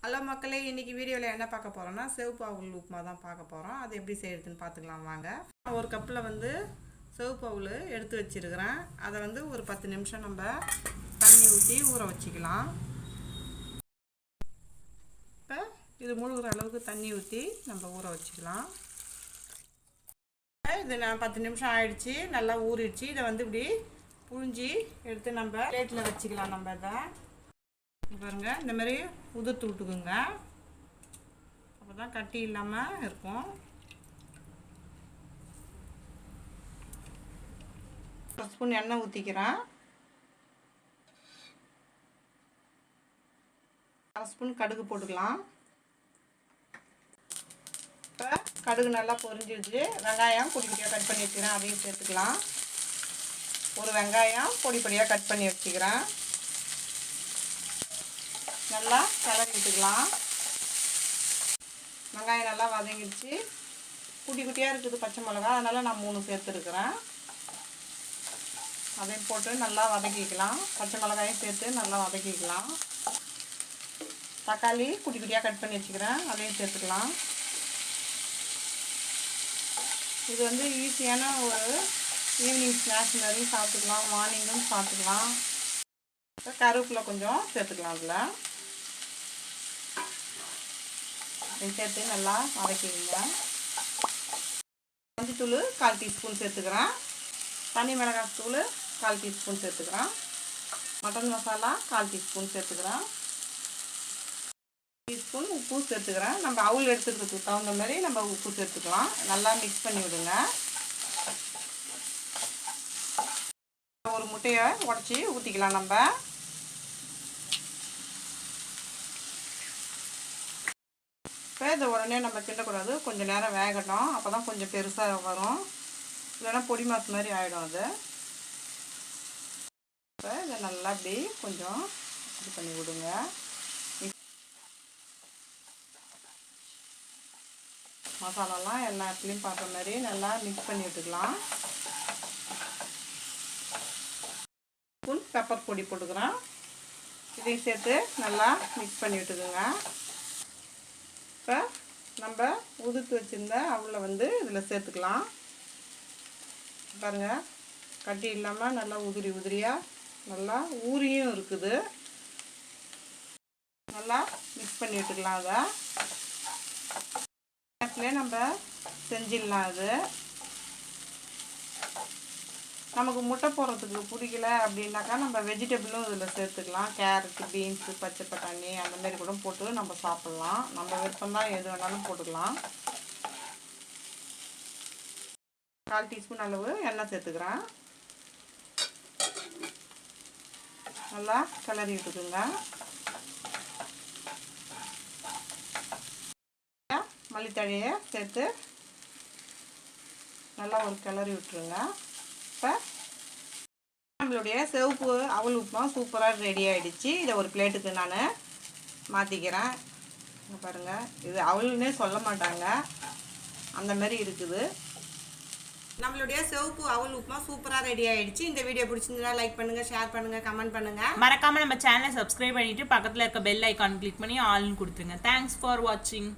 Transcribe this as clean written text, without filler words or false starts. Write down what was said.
Hello மக்களே, இன்றைக்கி வீடியோவில் என்ன பார்க்க போகிறோன்னா சிவப்பு அவுல் உப்புமா தான் பார்க்க போகிறோம். அது எப்படி செய்கிறதுன்னு பார்த்துக்கலாம் வாங்க. ஒரு கப்பில் சிவப்பு அவுல் எடுத்து வச்சுருக்கிறேன். அதை ஒரு 10 நிமிஷம் நம்ம தண்ணி ஊற்றி ஊற வச்சுக்கலாம். இப்போ இது முழுகிற அளவுக்கு தண்ணி ஊற்றி நம்ம ஊற வச்சுக்கலாம். இது நான் 10 நிமிஷம் ஆயிடுச்சு, நல்லா ஊறிடுச்சு. இதை இப்படி புழிஞ்சி எடுத்து நம்ம பிளேட்டில் வச்சுக்கலாம். நம்ம இதை பாருங்க, இந்த மாதிரி உதிர்த்து விட்டுக்குங்க. அப்போ தான் கட்டி இல்லாமல் இருக்கும். ஒரு ஸ்பூன் எண்ணெய் ஊற்றிக்கிறேன். 1/2 ஸ்பூன் கடுகு போட்டுக்கலாம். இப்போ கடுகு நல்லா பொரிஞ்சிடுச்சு. வெங்காயம் பொடி பொடியாக கட் பண்ணி வச்சுக்கிறேன், அதையும் சேர்த்துக்கலாம். ஒரு வெங்காயம் பொடி பொடியாக கட் பண்ணி வச்சுக்கிறேன். நல்லா கிளறி விட்டுக்கலாம். வெங்காயம் நல்லா வதங்கிடுச்சு. குட்டி குட்டியாக இருக்குது பச்சை மிளகா, அதனால் நான் 3 சேர்த்துருக்குறேன். அதையும் போட்டு நல்லா வதக்கிக்கலாம். பச்சை மிளகாயும் சேர்த்து நல்லா வதக்கிக்கலாம். தக்காளி குட்டி குட்டியாக கட் பண்ணி வச்சுக்கிறேன், அதையும் சேர்த்துக்கலாம். இது ஈஸியான ஒரு ஈவினிங் ஸ்நாக்ஸ் மாதிரி சாப்பிட்டுக்கலாம், மார்னிங்கும் சாப்பிட்டுக்கலாம். கருவேப்பிலை கொஞ்சம் சேர்த்துக்கலாம். அதில் சேர்த்து நல்லா வதக்கிடுங்க. மஞ்சத்தூள் 1/4 டீஸ்பூன் சேர்த்துக்கிறேன். தனி மிளகாய் தூள் 1/4 டீஸ்பூன் சேர்த்துக்கிறேன். மட்டன் மசாலா 1/4 டீஸ்பூன் சேர்த்துக்கிறேன். டீஸ்பூன் உப்பு சேர்த்துக்கிறேன். நம்ம அவுல் எடுத்துக்கிறதுக்கு தகுந்த மாதிரி நம்ம உப்பு சேர்த்துக்கலாம். நல்லா மிக்ஸ் பண்ணி விடுங்க. ஒரு முட்டையை உடச்சி ஊற்றிக்கலாம். நம்ம இப்போ இதை உடனே நம்ம கிண்டக்கூடாது, கொஞ்சம் நேரம் வேகட்டும். அப்போ தான் கொஞ்சம் பெருசாக வரும், இல்லைன்னா பொடி மாசு மாதிரி ஆகிடும் அது. இப்போ இதை நல்லா இப்படி கொஞ்சம் இது பண்ணி விடுங்க. மசாலாலாம் எல்லா இடத்துலையும் பார்க்குற மாதிரி நல்லா மிக்ஸ் பண்ணி விட்டுக்கலாம். ஸ்பூன் பெப்பர் பொடி போட்டுக்கிறேன், இதையும் சேர்த்து நல்லா மிக்ஸ் பண்ணி விட்டுக்குங்க. இப்போ நம்ம உதிர்த்து வச்சுருந்த அவளை இதில் சேர்த்துக்கலாம். பாருங்கள், கட்டி இல்லாமல் நல்லா உதிரி உதிரியாக நல்லா ஊறியும் இருக்குது. நல்லா மிக்ஸ் பண்ணி விட்டுக்கலாம். அதை நேரத்துலேயே நம்ம செஞ்சிடலாம். அது நமக்கு முட்டை போடுறதுக்கு பிடிக்கல அப்படின்னாக்கா நம்ம வெஜிடபிளும் இதில் சேர்த்துக்கலாம். கேரட்டு, பீன்ஸு, பச்சை பட்டாணி அந்த மாதிரி கூட போட்டு நம்ம சாப்பிட்லாம். நம்ம விருப்பம்தான், எது வேணாலும் போட்டுக்கலாம். 1/4 டீஸ்பூன் அளவு எண்ணெய் சேர்த்துக்கிறேன். நல்லா கிளறி விட்டுக்குங்க. மல்லித்தழையை சேர்த்து நல்லா ஒரு கிளறி விட்டுருங்க. இப்போ நம்மளுடைய சிவப்பு அவல் உப்புமா சூப்பராக ரெடி ஆகிடுச்சு. இதை ஒரு பிளேட்டுக்கு நான் மாற்றிக்கிறேன். பாருங்கள், இது அவல்னே சொல்ல மாட்டாங்க, அந்த மாதிரி இருக்குது. நம்மளுடைய சிவப்பு அவல் உப்புமா சூப்பராக ரெடி ஆகிடுச்சு. இந்த வீடியோ பிடிச்சிருந்தா லைக் பண்ணுங்கள், ஷேர் பண்ணுங்கள், கமெண்ட் பண்ணுங்கள். மறக்காமல் நம்ம சேனலை சப்ஸ்கிரைப் பண்ணிவிட்டு பக்கத்தில் இருக்க பெல் ஐக்கான் கிளிக் பண்ணி ஆல்னு கொடுத்துருங்க. தேங்க்ஸ் ஃபார் வாட்சிங்.